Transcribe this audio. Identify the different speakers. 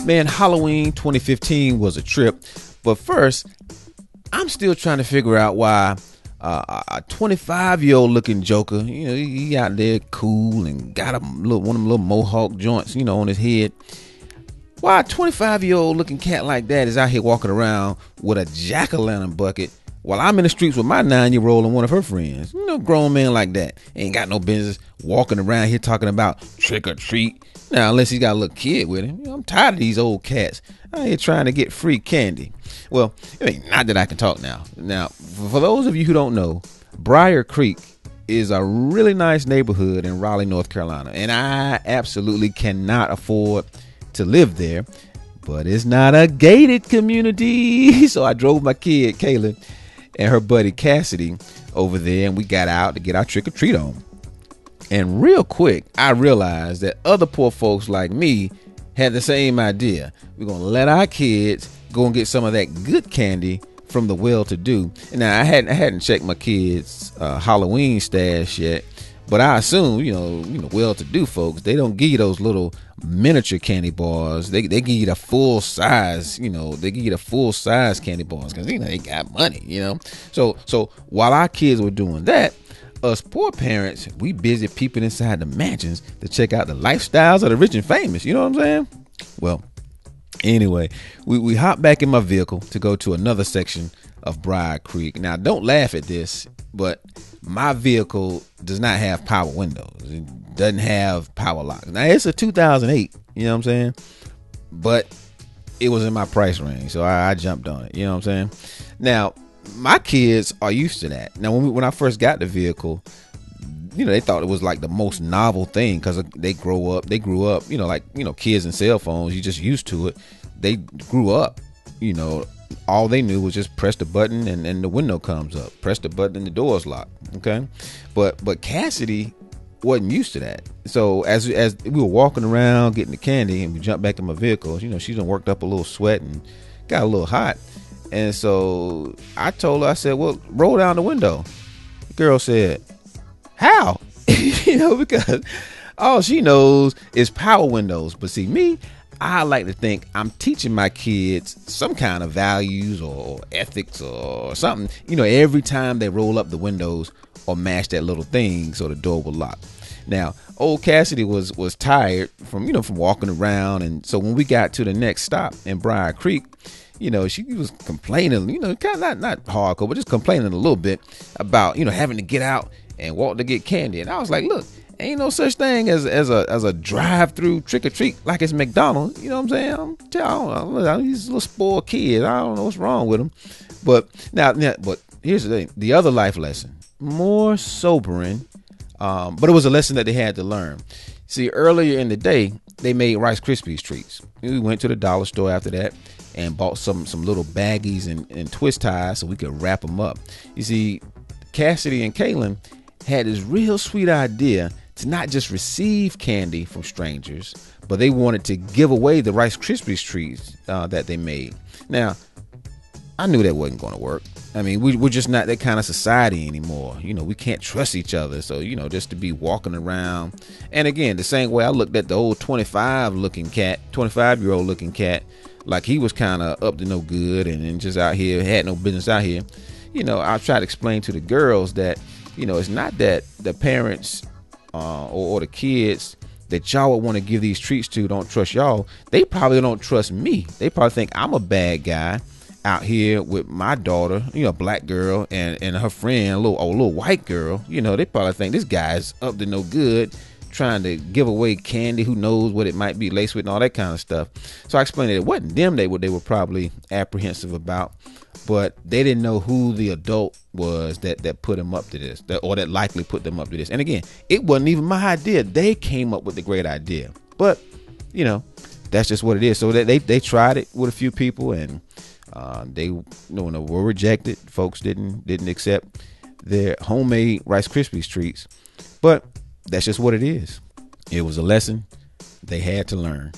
Speaker 1: Man, Halloween 2015 was a trip, but first, I'm still trying to figure out why a 25-year-old looking Joker, he out there cool and got one of them little mohawk joints, on his head. Why a 25-year-old looking cat like that is out here walking around with a jack-o'-lantern bucket while I'm in the streets with my 9-year-old and one of her friends? Grown men like that ain't got no business walking around here talking about trick or treat. Now, unless he's got a little kid with him. I'm tired of these old cats out here trying to get free candy. Well, not that I can talk now. Now, for those of you who don't know, Briar Creek is a really nice neighborhood in Raleigh, North Carolina, and I absolutely cannot afford to live there, but it's not a gated community. So I drove my kid Kaylin and her buddy Cassidy over there, and we got out to get our trick or treat on. And real quick, I realized that other poor folks like me had the same idea. We're gonna let our kids go and get some of that good candy from the well-to-do. And now I hadn't checked my kids' Halloween stash yet, but I assume well-to-do folks, they don't give you those little miniature candy bars. They give you the full size. They give you the full size candy bars because they got money. So while our kids were doing that, us poor parents, we busy peeping inside the mansions to check out the lifestyles of the rich and famous. You know what I'm saying? Well, anyway, we hopped back in my vehicle to go to another section of Briar Creek. Now, don't laugh at this, but my vehicle does not have power windows. It doesn't have power locks. Now, it's a 2008, you know what I'm saying? But it was in my price range, so I jumped on it, you know what I'm saying? Now, my kids are used to that. Now, when I first got the vehicle, they thought it was like the most novel thing because they grew up, kids and cell phones, you just used to it. They grew up, all they knew was just press the button and the window comes up. Press the button and the door's locked. Okay. But Cassidy wasn't used to that. So as we were walking around getting the candy and we jumped back in my vehicle, she done worked up a little sweat and got a little hot. And so I told her, I said, well, roll down the window. The girl said, how? Because all she knows is power windows. But see, me, I like to think I'm teaching my kids some kind of values or ethics or something, every time they roll up the windows or mash that little thing so the door will lock. Now, old Cassidy was tired from walking around. And so when we got to the next stop in Briar Creek, she was complaining, kind of not hardcore, but just complaining a little bit about, having to get out and walk to get candy. And I was like, look, ain't no such thing as a drive-through trick-or-treat like it's McDonald's. You know what I'm saying? He's a little spoiled kid. I don't know what's wrong with him. But but here's the thing. The other life lesson, more sobering, but it was a lesson that they had to learn. See, earlier in the day, they made Rice Krispies treats. We went to the dollar store after that and bought some little baggies and twist ties so we could wrap them up. You see, Cassidy and Kaylin had this real sweet idea to not just receive candy from strangers, but they wanted to give away the Rice Krispies treats that they made. Now, I knew that wasn't going to work. I mean, we're just not that kind of society anymore. We can't trust each other. So, just to be walking around. And again, the same way I looked at the old 25-year-old looking cat, like he was kind of up to no good and just out here, had no business out here. I try to explain to the girls that, it's not that the parents or the kids that y'all would want to give these treats to don't trust y'all. They probably don't trust me. They probably think I'm a bad guy out here with my daughter, a black girl and her friend, a little white girl. They probably think this guy's up to no good, trying to give away candy, who knows what it might be laced with and all that kind of stuff. So I explained that it wasn't them they were probably apprehensive about, but they didn't know who the adult was that put them up to this, or that likely put them up to this. And again, it wasn't even my idea. They came up with the great idea, but that's just what it is. So they tried it with a few people, and they were rejected. Folks didn't accept their homemade Rice Krispies treats, but that's just what it is. It was a lesson they had to learn.